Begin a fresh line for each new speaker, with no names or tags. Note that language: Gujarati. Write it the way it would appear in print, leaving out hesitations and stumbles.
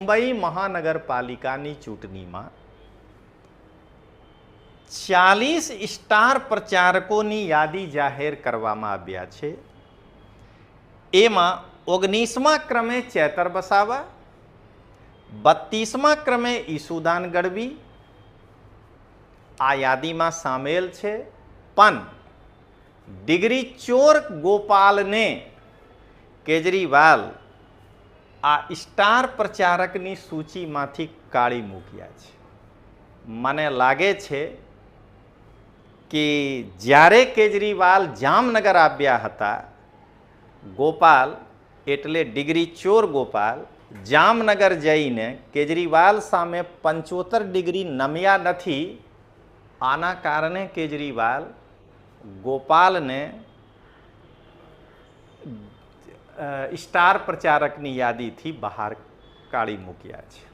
મુંબઈ મહાનગરપાલિકાની ચૂંટણીમાં 40 સ્ટાર પ્રચારકોની યાદી જાહેર કરવામાં આવ્યા છે। એમાં 19મા ક્રમે ચેતર વસાવા, 32મા ક્રમે ઈસુદાન ગઢવી આ યાદીમાં સામેલ છે। પણ ડિગ્રી ચોર ગોપાલને કેજરીવાલ આ સ્ટાર પ્રચારકની સૂચિમાંથી કાઢી મૂક્યા છે। મને લાગે છે કે જ્યારે કેજરીવાલ જામનગર આવ્યા હતા, ગોપાલ એટલે ડિગ્રી ચોર ગોપાલ જામનગર જઈને કેજરીવાલ સામે 75 ડિગ્રી નમ્યા નથી। આના કારણે કેજરીવાલ ગોપાલને સ્ટાર પ્રચારકની યાદીથી બહાર કાઢી મૂક્યા છે।